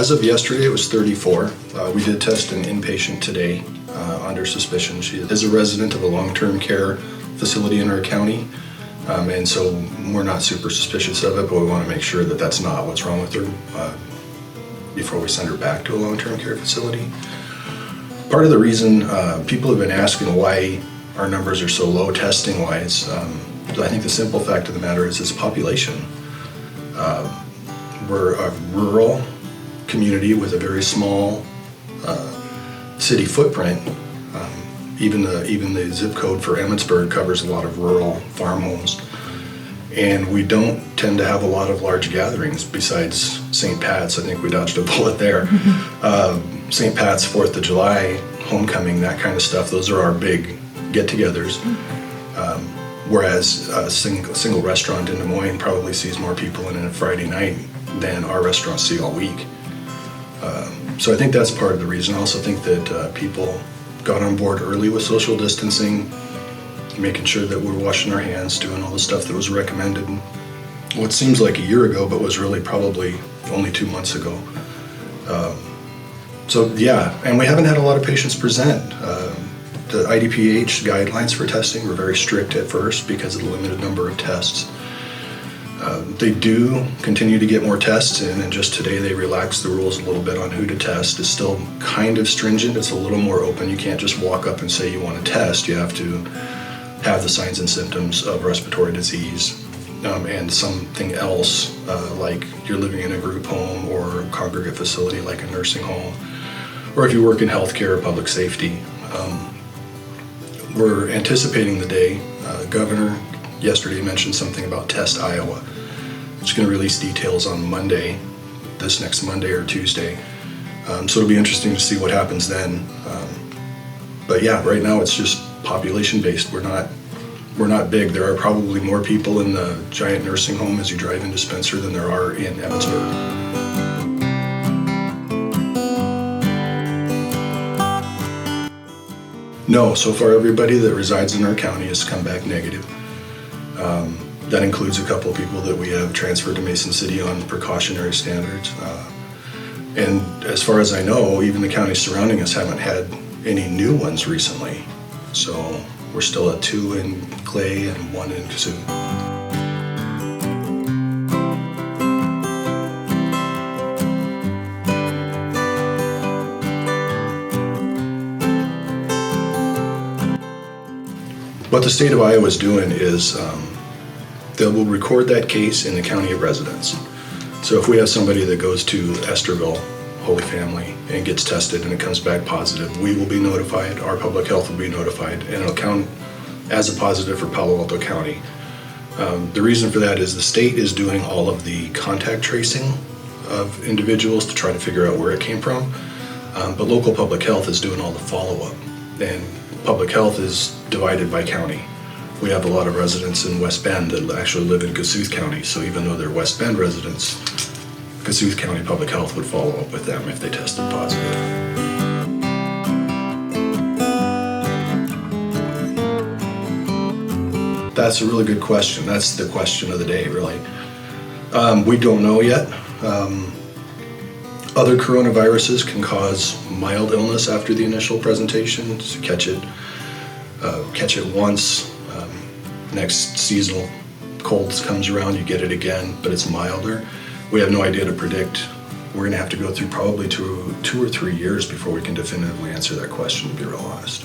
As of yesterday, it was 34. We did test an inpatient today under suspicion. She is a resident of a long-term care facility in our county, and so we're not super suspicious of it, but we want to make sure that that's not what's wrong with her before we send her back to a long-term care facility. Part of the reason people have been asking why our numbers are so low testing-wise, I think the simple fact of the matter is it's population. We're a rural community with a very small city footprint. Even the zip code for Emmitsburg covers a lot of rural farm homes. And we don't tend to have a lot of large gatherings besides St. Pat's. I think we dodged a bullet there. St. Pat's, 4th of July, homecoming, that kind of stuff, those are our big get-togethers. Whereas a single restaurant in Des Moines probably sees more people in a Friday night than our restaurants see all week. So I think that's part of the reason. I also think that people got on board early with social distancing, making sure that we're washing our hands, doing all the stuff that was recommended what seems like a year ago, but was really probably only 2 months ago. So yeah, and we haven't had a lot of patients present. The IDPH guidelines for testing were very strict at first because of the limited number of tests. They do continue to get more tests in, and just today they relaxed the rules a little bit on who to test. It's still kind of stringent. It's a little more open. You can't just walk up and say you want to test. You have to have the signs and symptoms of respiratory disease and something else, like you're living in a group home or congregate facility like a nursing home, or if you work in healthcare or public safety. We're anticipating the day. Governor yesterday mentioned something about Test Iowa. It's going to release details on Monday, this next Monday or Tuesday. So it'll be interesting to see what happens then. But yeah, right now it's just population based. We're not big. There are probably more people in the giant nursing home as you drive into Spencer than there are in Emmitsburg. No, so far everybody that resides in our county has come back negative. That includes a couple of people that we have transferred to Mason City on precautionary standards. And as far as I know, even the counties surrounding us haven't had any new ones recently. So we're still at 2 in Clay and 1 in Kasuth. What the state of Iowa is doing is they will record that case in the county of residence. So if we have somebody that goes to Esterville, Holy Family, and gets tested and it comes back positive, we will be notified, our public health will be notified, and it'll count as a positive for Palo Alto County. The reason for that is the state is doing all of the contact tracing of individuals to try to figure out where it came from, but local public health is doing all the follow-up. And public health is divided by county. We have a lot of residents in West Bend that actually live in Kasuth County, so even though they're West Bend residents, Kasuth County Public Health would follow up with them if they tested positive. That's a really good question. That's the question of the day, really. We don't know yet. Other coronaviruses can cause mild illness after the initial presentation. So catch it once. Next seasonal colds comes around, you get it again, but it's milder. We have no idea to predict. We're going to have to go through probably 2 or 3 years before we can definitively answer that question, to be real honest.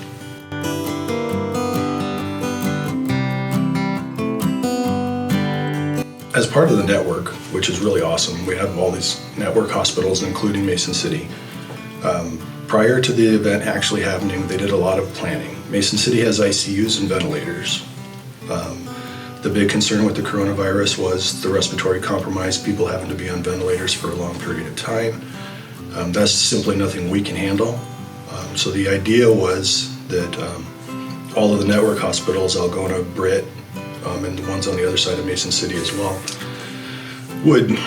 As part of the network, which is really awesome, we have all these network hospitals, including Mason City. Prior to the event actually happening, they did a lot of planning. Mason City has ICUs and ventilators. The big concern with the coronavirus was the respiratory compromise, people having to be on ventilators for a long period of time. That's simply nothing we can handle. So the idea was that all of the network hospitals, Algona, Britt, and the ones on the other side of Mason City as well, would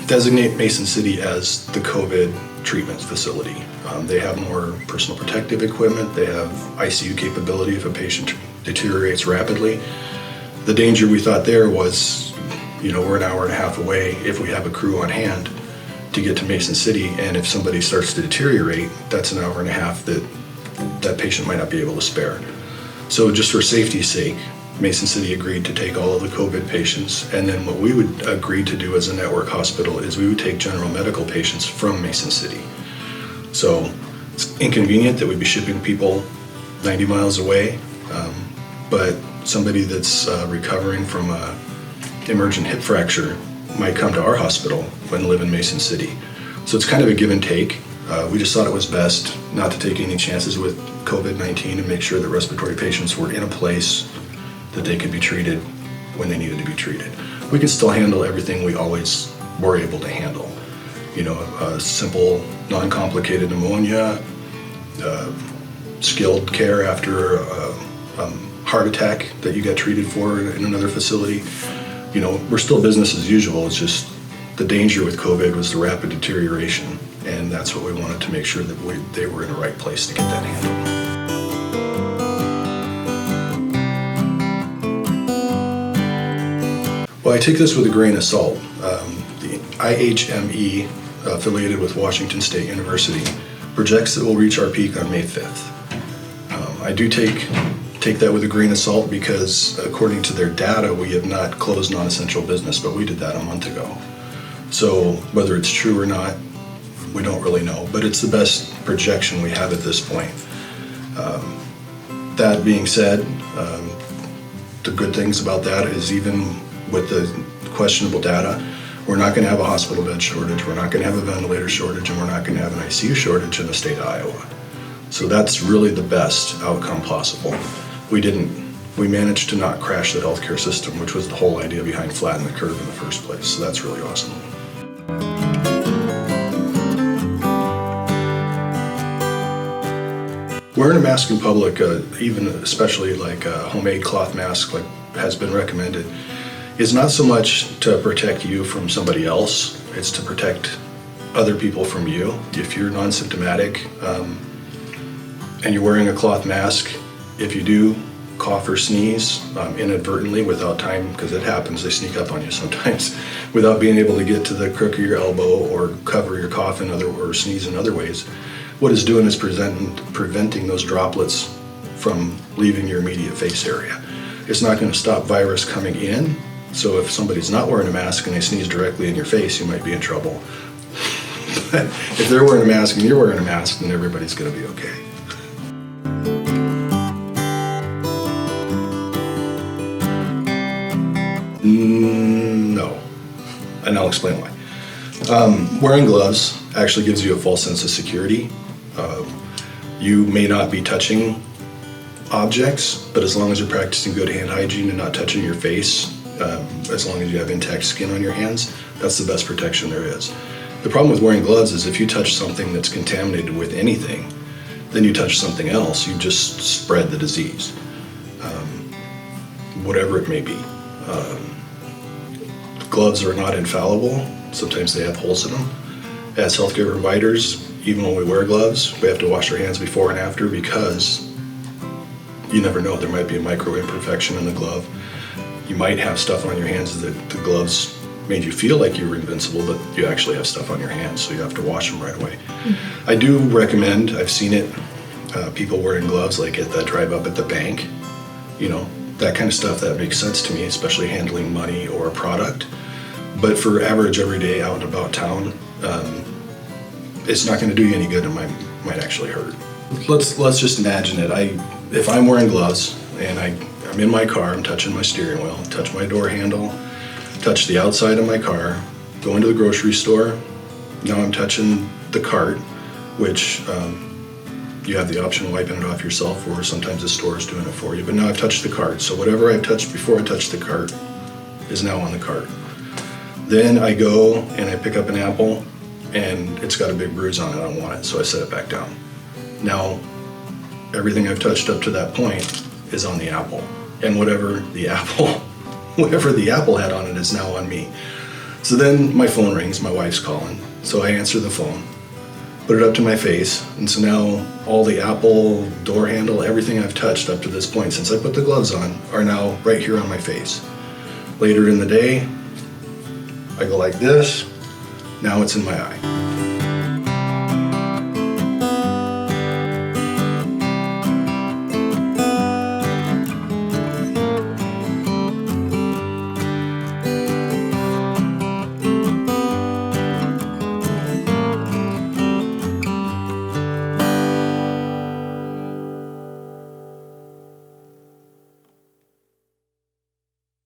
designate Mason City as the COVID treatment facility. They have more personal protective equipment. They have ICU capability if a patient deteriorates rapidly. The danger we thought there was, we're an hour and a half away if we have a crew on hand to get to Mason City, and if somebody starts to deteriorate, that's an hour and a half that that patient might not be able to spare. So just for safety's sake, Mason City agreed to take all of the COVID patients, and then what we would agree to do as a network hospital is we would take general medical patients from Mason City. So it's inconvenient that we'd be shipping people 90 miles away, but somebody that's recovering from an emergent hip fracture might come to our hospital and live in Mason City. So it's kind of a give and take. We just thought it was best not to take any chances with COVID-19 and make sure that respiratory patients were in a place that they could be treated when they needed to be treated. We could still handle everything we always were able to handle. You know, a simple, non-complicated pneumonia, skilled care after a heart attack that you got treated for in another facility. You know, we're still business as usual. It's just the danger with COVID was the rapid deterioration, and that's what we wanted to make sure that they were in the right place to get that handled. Well, I take this with a grain of salt. The IHME, affiliated with Washington State University, projects that we'll reach our peak on May 5th. I do take that with a grain of salt because according to their data, we have not closed non-essential business, but we did that a month ago. So whether it's true or not, we don't really know, but it's the best projection we have at this point. That being said, the good things about that is even with the questionable data, we're not going to have a hospital bed shortage, we're not going to have a ventilator shortage, and we're not going to have an ICU shortage in the state of Iowa. So that's really the best outcome possible. We managed to not crash the healthcare system, which was the whole idea behind flatten the curve in the first place. So that's really awesome. Wearing a mask in public, even especially like a homemade cloth mask like has been recommended, is not so much to protect you from somebody else, it's to protect other people from you. If you're non-symptomatic and you're wearing a cloth mask, if you do cough or sneeze inadvertently without time, because it happens, they sneak up on you sometimes, without being able to get to the crook of your elbow or cover your cough or sneeze in other ways, what it's doing is preventing those droplets from leaving your immediate face area. It's not going to stop virus coming in, so if somebody's not wearing a mask and they sneeze directly in your face, you might be in trouble. But if they're wearing a mask and you're wearing a mask, then everybody's going to be okay. No, and I'll explain why. Wearing gloves actually gives you a false sense of security. You may not be touching objects, but as long as you're practicing good hand hygiene and not touching your face, as long as you have intact skin on your hands, that's the best protection there is. The problem with wearing gloves is if you touch something that's contaminated with anything, then you touch something else, you just spread the disease, whatever it may be. Gloves are not infallible. Sometimes they have holes in them. As healthcare providers, even when we wear gloves, we have to wash our hands before and after because you never know, there might be a micro imperfection in the glove. You might have stuff on your hands that the gloves made you feel like you were invincible, but you actually have stuff on your hands, so you have to wash them right away. I do recommend, I've seen it, people wearing gloves like at that drive up at the bank, you know, that kind of stuff, that makes sense to me, especially handling money or a product. But for average everyday out and about town, it's not going to do you any good. It might actually hurt. Let's just imagine it. If I'm wearing gloves and I'm in my car, I'm touching my steering wheel, touch my door handle, touch the outside of my car, go into the grocery store. Now I'm touching the cart, which you have the option of wiping it off yourself, or sometimes the store is doing it for you. But now I've touched the cart, so whatever I've touched before I touched the cart is now on the cart. Then I go and I pick up an apple, and it's got a big bruise on it. I don't want it, so I set it back down. Now, everything I've touched up to that point is on the apple, and whatever the apple had on it is now on me. So then my phone rings, my wife's calling, so I answer the phone, put it up to my face, and so now all the apple, door handle, everything I've touched up to this point since I put the gloves on are now right here on my face. Later in the day, I go like this, Now it's in my eye.